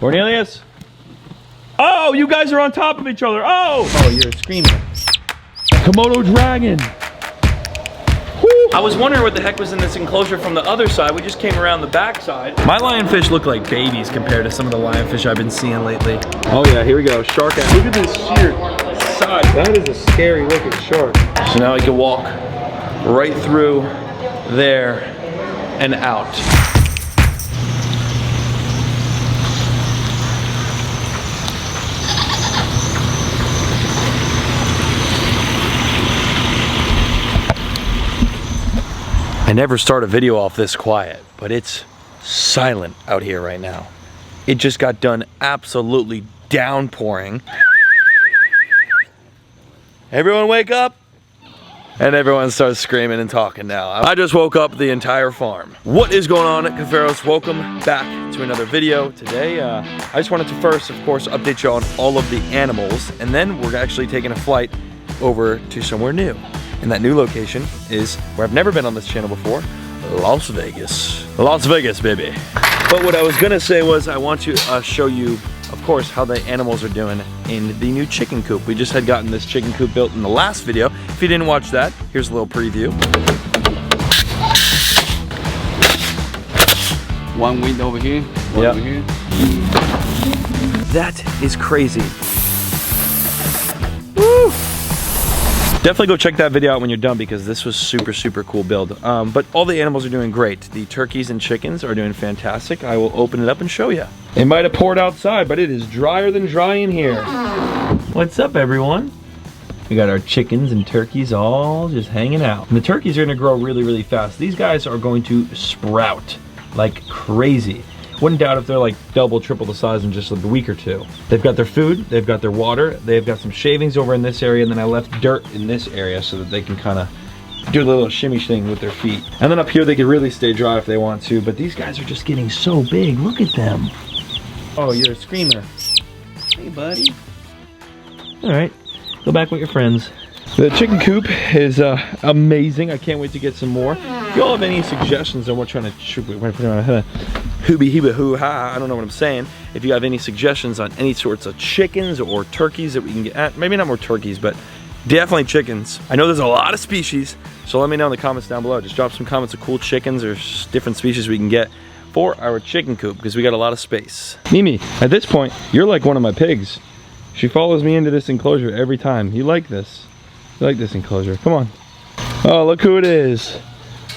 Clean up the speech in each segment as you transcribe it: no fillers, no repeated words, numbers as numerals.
Cornelius? Oh, you guys are on top of each other. Oh, you're screaming. Komodo dragon. Woo. I was wondering what the heck was in this enclosure from the other side. We just came around the back side. My lionfish look like babies compared to some of the lionfish I've been seeing lately. Oh yeah, here we go. Shark. Look at this sheer size. That is a scary looking shark. So now I can walk right through there and out. I never start a video off this quiet, but it's silent out here right now. It just got done absolutely downpouring. Everyone wake up! And everyone starts screaming and talking now. I just woke up the entire farm. What is going on, Cuffaros? Welcome back to another video. Today, I just wanted to first, of course, update you on all of the animals, and then we're actually taking a flight over to somewhere new. And that new location is where I've never been on this channel before, Las Vegas. Las Vegas, baby. But what I was gonna say was I want to show you, of course, how the animals are doing in the new chicken coop. We just had gotten this chicken coop built in the last video. If you didn't watch that, here's a little preview. One window over here, one over here. That is crazy. Woo! Definitely go check that video out when you're done because this was super cool build. But all the animals are doing great. The turkeys and chickens are doing fantastic. I will open it up and show you. It might have poured outside, but it is drier than dry in here. What's up, everyone? We got our chickens and turkeys all just hanging out. And the turkeys are gonna grow really fast. These guys are going to sprout like crazy. Wouldn't doubt if they're like double, triple the size in just like a week or two. They've got their food, they've got their water, they've got some shavings over in this area, and then I left dirt in this area so that they can kind of do a little shimmy thing with their feet. And then up here they can really stay dry if they want to, but these guys are just getting so big. Look at them. Oh, you're a screamer. Hey, buddy. All right, go back with your friends. The chicken coop is amazing. I can't wait to get some more. If you all have any suggestions on what trying to hoo-ha, I don't know what I'm saying. If you have any suggestions on any sorts of chickens or turkeys that we can get, maybe not more turkeys, but definitely chickens. I know there's a lot of species, so let me know in the comments down below. Just drop some comments of cool chickens or different species we can get for our chicken coop because we got a lot of space. Mimi, at this point, you're like one of my pigs. She follows me into this enclosure every time. You like this? You like this enclosure? Come on. Oh, look who it is.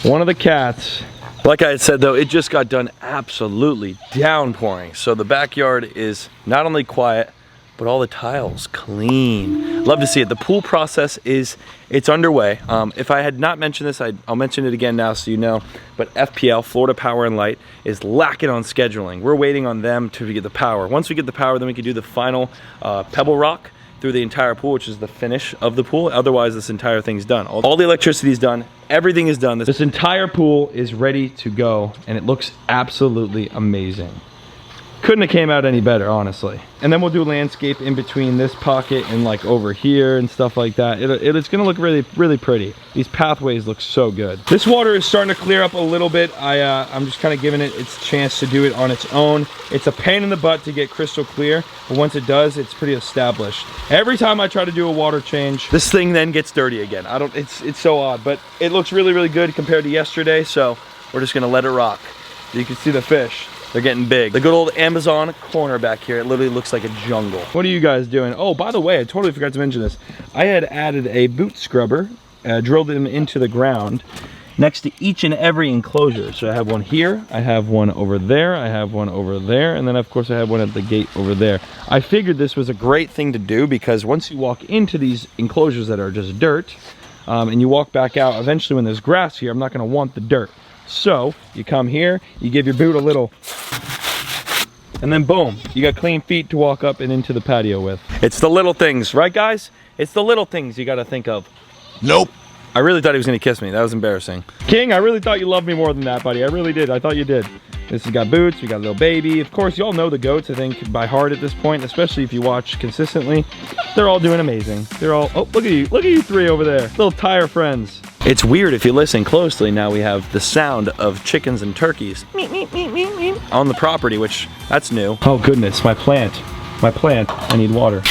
One of the cats. Like I had said though, it just got done absolutely downpouring. So the backyard is not only quiet, but all the tiles clean. Love to see it. The pool process it's underway. If I had not mentioned this, I'll mention it again now so you know. But FPL, Florida Power and Light, is lacking on scheduling. We're waiting on them to get the power. Once we get the power, then we can do the final pebble rock through the entire pool, which is the finish of the pool. Otherwise, this entire thing's done. All the electricity is done. Everything is done. This entire pool is ready to go, and it looks absolutely amazing. Couldn't have came out any better, honestly. And then we'll do landscape in between this pocket and like over here and stuff like that. It's gonna look really pretty. These pathways look so good. This water is starting to clear up a little bit. I'm just kind of giving it its chance to do it on its own. It's a pain in the butt to get crystal clear, but once it does, it's pretty established. Every time I try to do a water change, this thing then gets dirty again. It's so odd, but it looks really good compared to yesterday, so we're just gonna let it rock. You can see the fish. They're getting big. The good old Amazon corner back here, it literally looks like a jungle. What are you guys doing? Oh, by the way, I totally forgot to mention this. I had added a boot scrubber, drilled them into the ground next to each and every enclosure. So I have one here, I have one over there, I have one over there, and then of course I have one at the gate over there. I figured this was a great thing to do because once you walk into these enclosures that are just dirt, and you walk back out, eventually when there's grass here, I'm not gonna want the dirt. So you come here, you give your boot a little, and then boom, you got clean feet to walk up and into the patio with. It's the little things, right guys? It's the little things you gotta think of. Nope. I really thought he was gonna kiss me. That was embarrassing. King, I really thought you loved me more than that, buddy. I really did. I thought you did. This has got Boots, we got a little baby. Of course, you all know the goats, I think, by heart at this point, especially if you watch consistently. They're all doing amazing. They're all, oh, look at you three over there. Little tire friends. It's weird if you listen closely. Now we have the sound of chickens and turkeys on the property, which that's new. Oh goodness, my plant. I need water.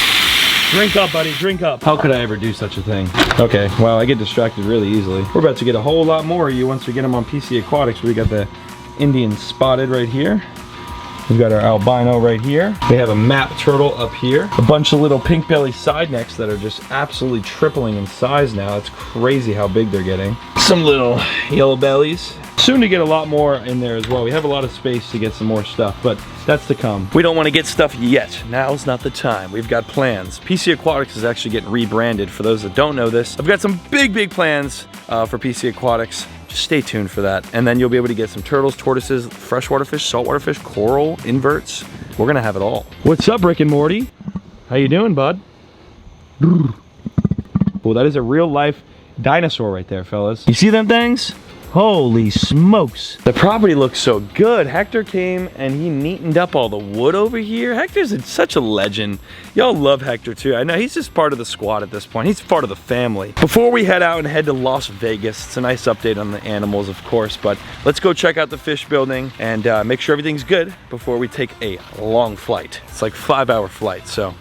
Drink up, buddy, drink up. How could I ever do such a thing? Okay, well, I get distracted really easily. We're about to get a whole lot more of you once we get them on PC Aquatics. We got the Indian spotted right here. We've got our albino right here. We have a map turtle up here. A bunch of little pink belly side necks that are just absolutely tripling in size now. It's crazy how big they're getting. Some little yellow bellies. Soon to get a lot more in there as well. We have a lot of space to get some more stuff, but that's to come. We don't want to get stuff yet. Now's not the time. We've got plans. PC Aquatics is actually getting rebranded. For those that don't know this, I've got some big plans for PC Aquatics. Just stay tuned for that. And then you'll be able to get some turtles, tortoises, freshwater fish, saltwater fish, coral, inverts. We're gonna have it all. What's up, Rick and Morty? How you doing, bud? Well, that is a real life dinosaur right there, fellas. You see them things? Holy smokes. The property looks so good. Hector came and he neatened up all the wood over here. Hector's such a legend. Y'all love Hector too. I know he's just part of the squad at this point. He's part of the family. Before we head out and head to Las Vegas, it's a nice update on the animals, of course, but let's go check out the fish building and make sure everything's good before we take a long flight. It's like 5-hour flight, so.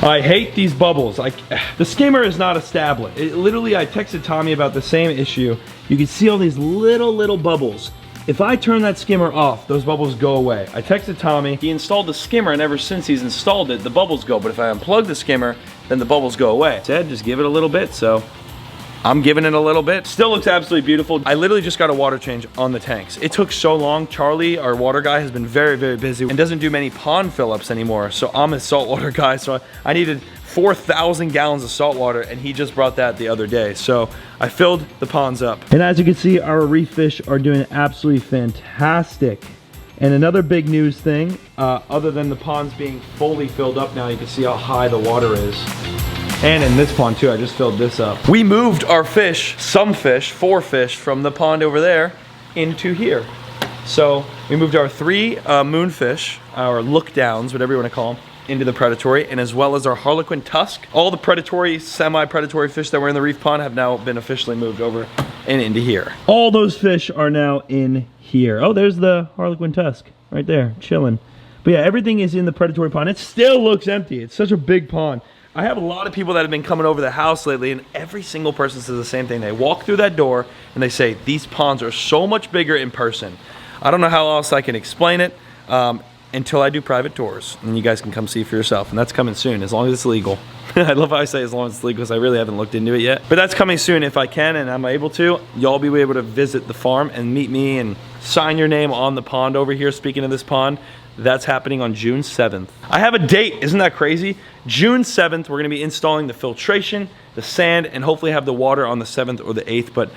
I hate these bubbles. The skimmer is not established. Literally, I texted Tommy about the same issue. You can see all these little bubbles. If I turn that skimmer off, those bubbles go away. I texted Tommy. He installed the skimmer, and ever since he's installed it, the bubbles go. But if I unplug the skimmer, then the bubbles go away. Said, just give it a little bit, so I'm giving it a little bit. Still looks absolutely beautiful. I literally just got a water change on the tanks. It took so long. Charlie, our water guy, has been very busy and doesn't do many pond fill-ups anymore. So I'm a saltwater guy, so I needed 4,000 gallons of salt water, and he just brought that the other day. So I filled the ponds up. And as you can see, our reef fish are doing absolutely fantastic. And another big news thing, other than the ponds being fully filled up now, you can see how high the water is. And in this pond too, I just filled this up. We moved our fish, some fish, 4 fish, from the pond over there into here. So we moved our 3 moonfish, our look downs, whatever you want to call them, into the predatory, and as well as our harlequin tusk. All the predatory, semi-predatory fish that were in the reef pond have now been officially moved over and into here. All those fish are now in here. Oh, there's the harlequin tusk right there, chilling. But yeah, everything is in the predatory pond. It still looks empty. It's such a big pond. I have a lot of people that have been coming over the house lately, and every single person says the same thing. They walk through that door and they say, these ponds are so much bigger in person. I don't know how else I can explain it until I do private tours, and you guys can come see for yourself, and that's coming soon, as long as it's legal. I love how I say as long as it's legal, because I really haven't looked into it yet. But that's coming soon. If I can and I'm able to, y'all be able to visit the farm and meet me and sign your name on the pond over here. Speaking of this pond, that's happening on June 7th. I have a date, isn't that crazy? June 7th, we're gonna be installing the filtration, the sand, and hopefully have the water on the 7th or the 8th, but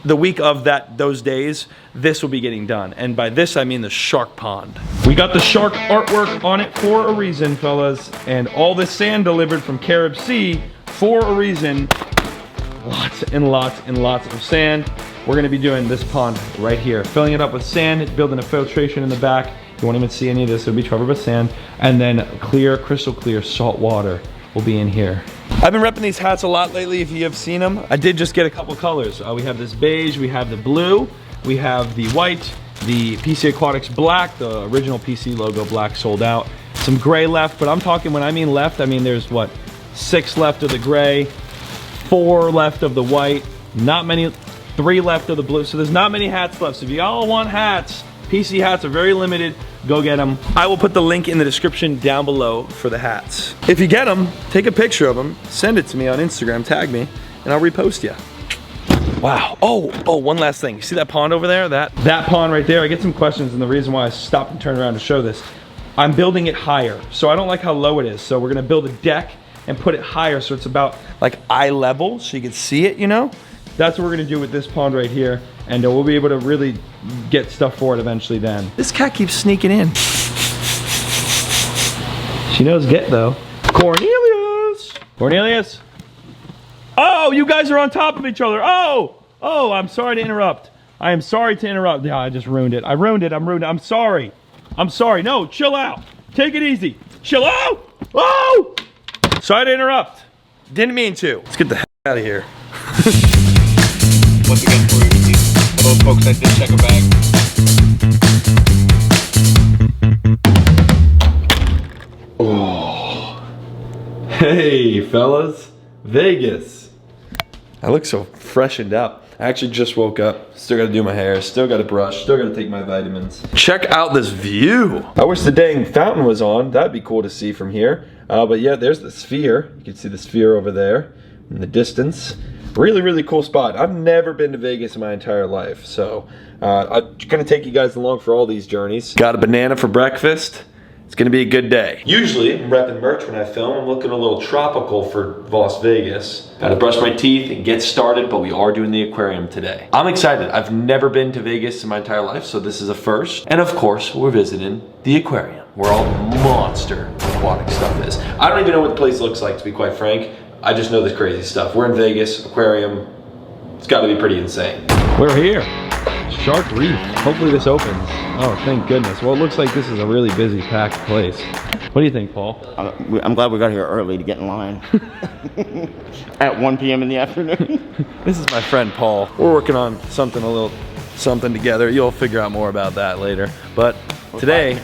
the week of those days, this will be getting done. And by this, I mean the shark pond. We got the shark artwork on it for a reason, fellas, and all this sand delivered from Carib Sea for a reason. Lots and lots of sand. We're gonna be doing this pond right here, filling it up with sand, building a filtration in the back. You won't even see any of this, it'll be covered with sand. And then clear, crystal clear salt water will be in here. I've been repping these hats a lot lately, if you have seen them. I did just get a couple colors. We have this beige, we have the blue, we have the white, the PC Aquatics black, the original PC logo black sold out. Some gray left, but I'm talking, when I mean left, I mean there's what, 6 left of the gray, 4 left of the white, not many, 3 left of the blue. So there's not many hats left. So if y'all want hats, PC hats are very limited. Go get them. I will put the link in the description down below for the hats. If you get them, take a picture of them, send it to me on Instagram, tag me, and I'll repost you. Wow. Oh, one last thing. You see that pond over there? That pond right there? I get some questions, and the reason why I stopped and turned around to show this, I'm building it higher. So I don't like how low it is. So we're gonna build a deck and put it higher so it's about like eye level so you can see it, you know? That's what we're gonna do with this pond right here, and we'll be able to really get stuff for it eventually then. This cat keeps sneaking in. She knows get though. Cornelius! Cornelius! Oh, you guys are on top of each other. Oh, I'm sorry to interrupt. I am sorry to interrupt. Yeah, I just ruined it. I ruined it. I'm sorry. I'm sorry. No, chill out. Take it easy. Chill out. Oh! Sorry to interrupt. Didn't mean to. Let's get the heck out of here. Once again, for those folks that did check a bag. Oh. Hey, fellas. Vegas. I look so freshened up. I actually just woke up. Still gotta do my hair, still gotta brush, still gotta take my vitamins. Check out this view. I wish the dang fountain was on. That'd be cool to see from here. But yeah, there's the sphere. You can see the sphere over there in the distance. Really, really cool spot. I've never been to Vegas in my entire life. So I'm gonna take you guys along for all these journeys. Got a banana for breakfast. It's gonna be a good day. Usually, I'm repping merch when I film. I'm looking a little tropical for Las Vegas. Gotta brush my teeth and get started, but we are doing the aquarium today. I'm excited. I've never been to Vegas in my entire life, so this is a first. And of course, we're visiting the aquarium, where all the monster aquatic stuff is. I don't even know what the place looks like, to be quite frank. I just know this crazy stuff. We're in Vegas, aquarium. It's gotta be pretty insane. We're here. Shark Reef. Hopefully this opens. Oh, thank goodness. Well, it looks like this is a really busy, packed place. What do you think, Paul? I'm glad we got here early to get in line. At 1 p.m. in the afternoon. This is my friend Paul. We're working on something together. You'll figure out more about that later. But today,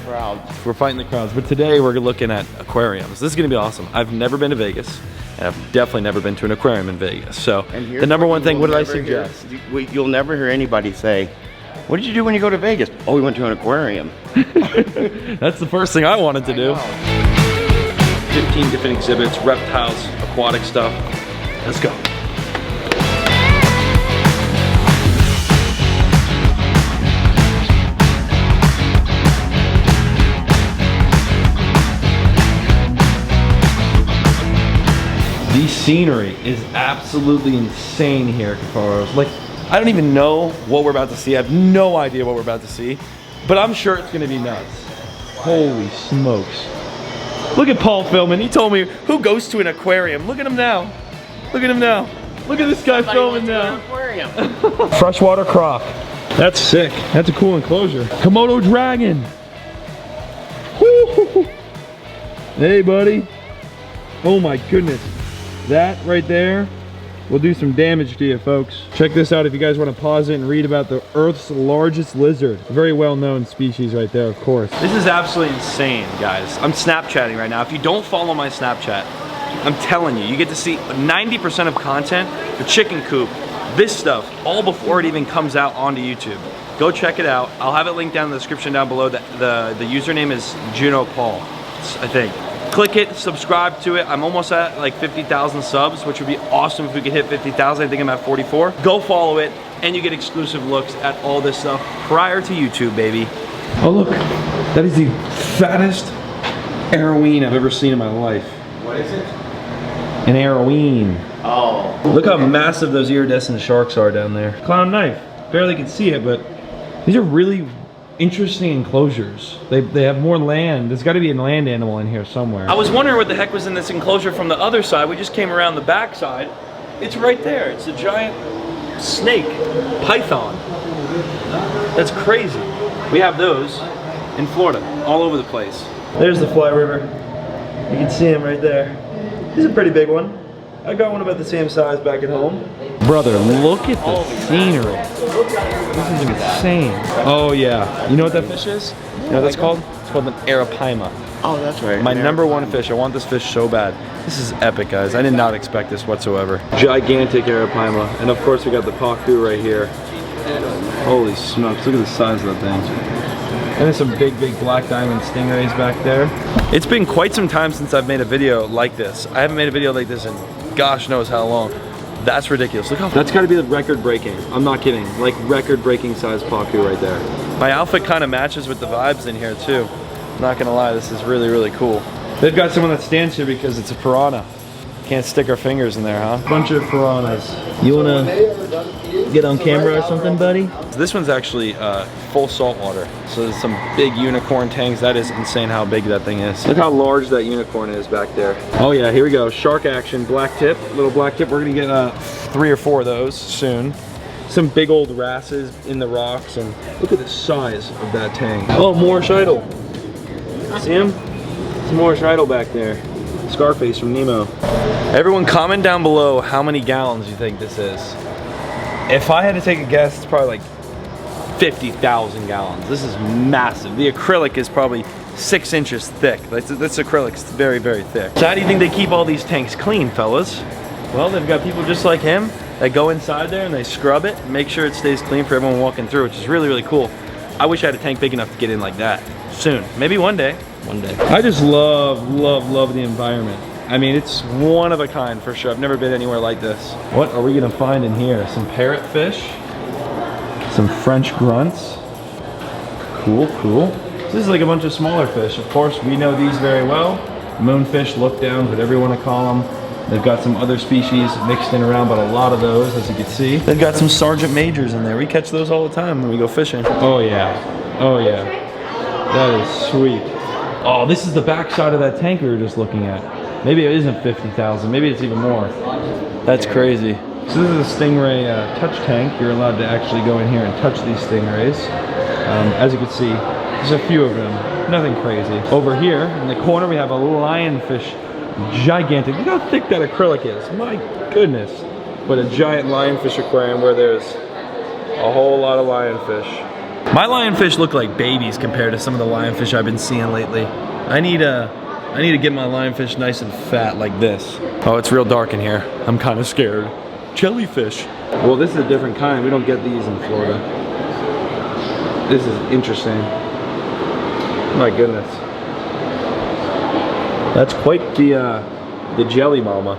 we're fighting the crowds. But today we're looking at aquariums. This is gonna be awesome. I've never been to Vegas, and I've definitely never been to an aquarium in Vegas. So the number one thing, what did I suggest? You'll never hear anybody say, what did you do when you go to Vegas? Oh, we went to an aquarium. That's the first thing I wanted to do. 15 different exhibits, reptiles, aquatic stuff. Let's go. The scenery is absolutely insane here at Cuffaro. Like, I don't even know what we're about to see. I have no idea what we're about to see, but I'm sure it's gonna be nuts. Holy smokes. Look at Paul filming. He told me, who goes to an aquarium? Look at him now. Look at him now. Look at this guy filming now. Freshwater croc. That's sick. That's a cool enclosure. Komodo dragon. Woo! Hey, buddy. Oh my goodness. That right there will do some damage to you, folks. Check this out if you guys want to pause it and read about the Earth's largest lizard. A very well-known species right there, of course. This is absolutely insane, guys. I'm Snapchatting right now. If you don't follow my Snapchat, I'm telling you, you get to see 90% of content, the chicken coop, this stuff, all before it even comes out onto YouTube. Go check it out. I'll have it linked down in the description down below. The username is Juno Paul, I think. Click it, subscribe to it. I'm almost at like 50,000 subs, which would be awesome if we could hit 50,000. I think I'm at 44. Go follow it, and you get exclusive looks at all this stuff prior to YouTube, baby. Oh look, that is the fattest arrowine I've ever seen in my life. What is it? An arrowine. Oh. Look how massive those iridescent sharks are down there. Clown knife, barely can see it, but these are really interesting enclosures. They have more land. There's got to be a land animal in here somewhere. I was wondering what the heck was in this enclosure from the other side. We just came around the back side. It's right there. It's a giant snake, python. That's crazy. We have those in Florida, all over the place. There's the Fly River. You can see him right there. He's a pretty big one. I got one about the same size back at home. Brother, look at the scenery. This is insane. Oh yeah. You know what that fish is? You know what that's called? It's called an arapaima. Oh, that's right. My number one fish. I want this fish so bad. This is epic, guys. I did not expect this whatsoever. Gigantic arapaima. And of course we got the pacu right here. Holy smokes, look at the size of that thing. And there's some big, big black diamond stingrays back there. It's been quite some time since I've made a video like this. I haven't made a video like this in gosh knows how long. That's ridiculous. Look how that's got to be the record breaking. I'm not kidding. Like record breaking size pacu right there. My outfit kind of matches with the vibes in here too. I'm not gonna lie, this is really, really cool. They've got someone that stands here because it's a piranha. Can't stick our fingers in there, huh? Bunch of piranhas. You wanna get on camera or something, buddy? So this one's actually full salt water. So there's some big unicorn tanks. That is insane how big that thing is. Look how large that unicorn is back there. Oh yeah, here we go. Shark action, black tip, little black tip. We're gonna get 3 or 4 of those soon. Some big old wrasses in the rocks, and look at the size of that tank. Oh, more shidle. See him? Some more shidle back there. Scarface from Nemo. Everyone comment down below how many gallons you think this is. If I had to take a guess, it's probably like 50,000 gallons. This is massive. The acrylic is probably 6 inches thick. This acrylic is very, very thick. So how do you think they keep all these tanks clean, fellas? Well, they've got people just like him that go inside there and they scrub it and make sure it stays clean for everyone walking through, which is really, really cool. I wish I had a tank big enough to get in like that soon. Maybe one day. One day. I just love, love, love the environment. I mean, it's one of a kind for sure. I've never been anywhere like this. What are we gonna find in here? Some parrotfish, some French grunts. Cool, cool. This is like a bunch of smaller fish. Of course, we know these very well. Moonfish, lookdowns, whatever you want to call them. They've got some other species mixed in around, but a lot of those, as you can see. They've got some Sergeant Majors in there. We catch those all the time when we go fishing. Oh yeah, oh yeah. That is sweet. Oh, this is the back side of that tank we were just looking at. Maybe it isn't 50,000, maybe it's even more. That's crazy. So this is a stingray touch tank. You're allowed to actually go in here and touch these stingrays. As you can see, there's a few of them, nothing crazy. Over here in the corner we have a lionfish, gigantic. Look how thick that acrylic is, my goodness. But a giant lionfish aquarium where there's a whole lot of lionfish. My lionfish look like babies compared to some of the lionfish I've been seeing lately. I need to get my lionfish nice and fat like this. Oh, it's real dark in here. I'm kind of scared. Jellyfish. Well, this is a different kind. We don't get these in Florida. This is interesting. My goodness. That's quite the jelly mama.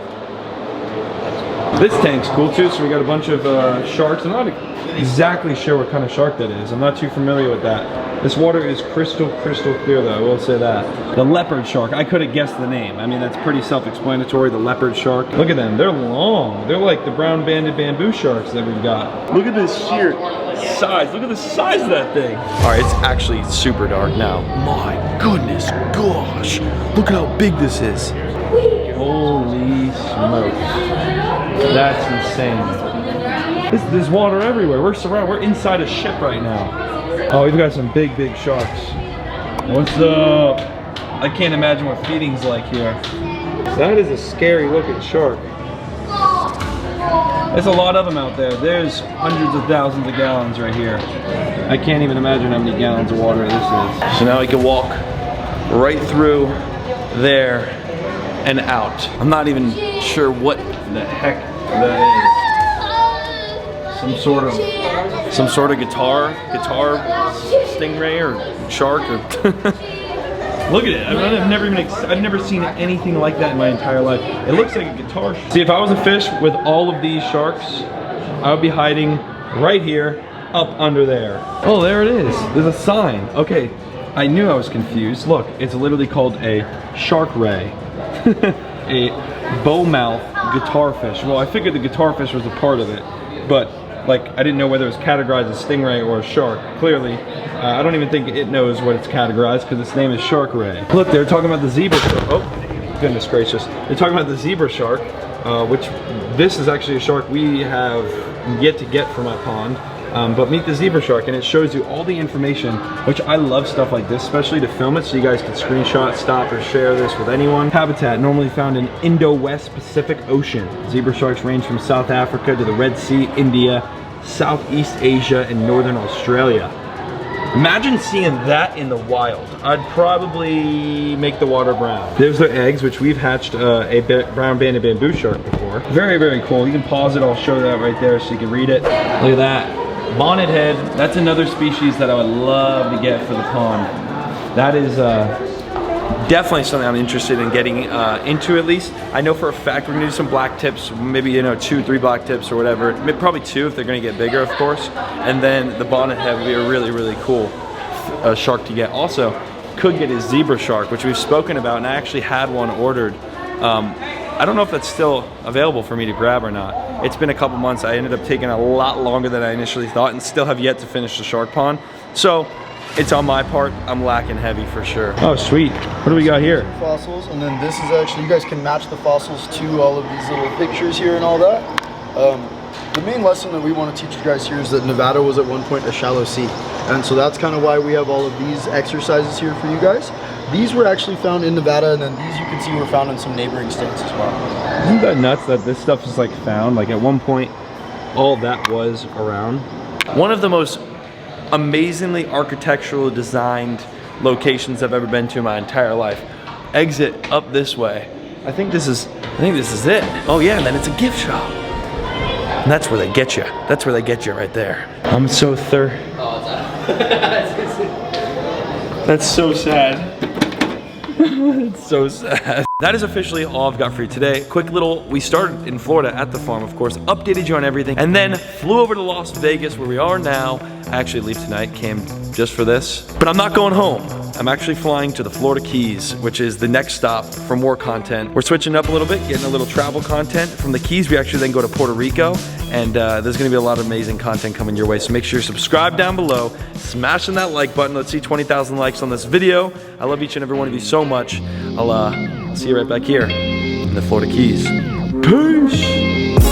This tank's cool too, so we got a bunch of sharks. I'm not exactly sure what kind of shark that is. I'm not too familiar with that. This water is crystal clear though, I will say that. The leopard shark, I could have guessed the name. I mean, that's pretty self-explanatory, the leopard shark. Look at them, they're long. They're like the brown banded bamboo sharks that we've got. Look at this sheer size, look at the size of that thing. All right, it's actually super dark now. My goodness gosh, look at how big this is. Holy smokes, that's insane. There's water everywhere. We're inside a ship right now. Oh, we've got some big sharks. What's up? I can't imagine what feeding's like here. That is a scary looking shark. There's a lot of them out there. There's hundreds of thousands of gallons right here. I can't even imagine how many gallons of water this is. So now we can walk right through there and out. I'm not even sure what the heck that is. Some sort of guitar stingray or shark or look at it. I've never seen anything like that in my entire life. It looks like a guitar. See, if I was a fish with all of these sharks, I would be hiding right here, up under there. Oh, there it is. There's a sign. Okay, I knew I was confused. Look, it's literally called a shark ray. A bowmouth guitarfish. Well, I figured the guitarfish was a part of it, but like, I didn't know whether it was categorized as stingray or a shark. Clearly, I don't even think it knows what it's categorized because its name is Shark Ray. Look, they're talking about the zebra shark. Oh, goodness gracious. They're talking about the zebra shark, which this is actually a shark we have yet to get from my pond. But meet the zebra shark, and it shows you all the information, which I love stuff like this, especially to film it so you guys can screenshot, stop, or share this with anyone. Habitat normally found in Indo-West Pacific Ocean. Zebra sharks range from South Africa to the Red Sea, India, Southeast Asia, and Northern Australia. Imagine seeing that in the wild. I'd probably make the water brown. There's their eggs, which we've hatched a brown banded bamboo shark before. Very cool. You can pause it, I'll show that right there so you can read it. Look at that. Bonnet head, that's another species that I would love to get for the pond. That is definitely something I'm interested in getting into at least. I know for a fact we're gonna do some black tips, maybe 2, 3 black tips or whatever. Probably 2 if they're gonna get bigger, of course. And then the bonnet head would be a really cool shark to get. Also, could get a zebra shark, which we've spoken about, and I actually had one ordered. I don't know if that's still available for me to grab or not. It's been a couple months. I ended up taking a lot longer than I initially thought and still have yet to finish the shark pond. So it's on my part. I'm lacking heavy for sure. Oh, sweet. What do we got here? Fossils, and then this is actually, you guys can match the fossils to all of these little pictures here and all that. the main lesson that we want to teach you guys here is that Nevada was at one point a shallow sea. And so that's kind of why we have all of these exercises here for you guys. These were actually found in Nevada, and then these you can see were found in some neighboring states as well. Isn't that nuts that this stuff is like found? Like at one point, all that was around. One of the most amazingly architecturally designed locations I've ever been to in my entire life. Exit up this way. I think this is it. Oh yeah, and then it's a gift shop. And that's where they get you. That's where they get you right there. I'm so thirsty. That's so sad. It's so sad. That is officially all I've got for you today. Quick little, we started in Florida at the farm, of course, updated you on everything, and then flew over to Las Vegas where we are now. I actually leave tonight, came just for this. But I'm not going home. I'm actually flying to the Florida Keys, which is the next stop for more content. We're switching up a little bit, getting a little travel content. From the Keys, we actually then go to Puerto Rico, and there's gonna be a lot of amazing content coming your way. So make sure you subscribe down below, smashing that like button. Let's see 20,000 likes on this video. I love each and every one of you so much. I'll see you right back here in the Florida Keys. Peace.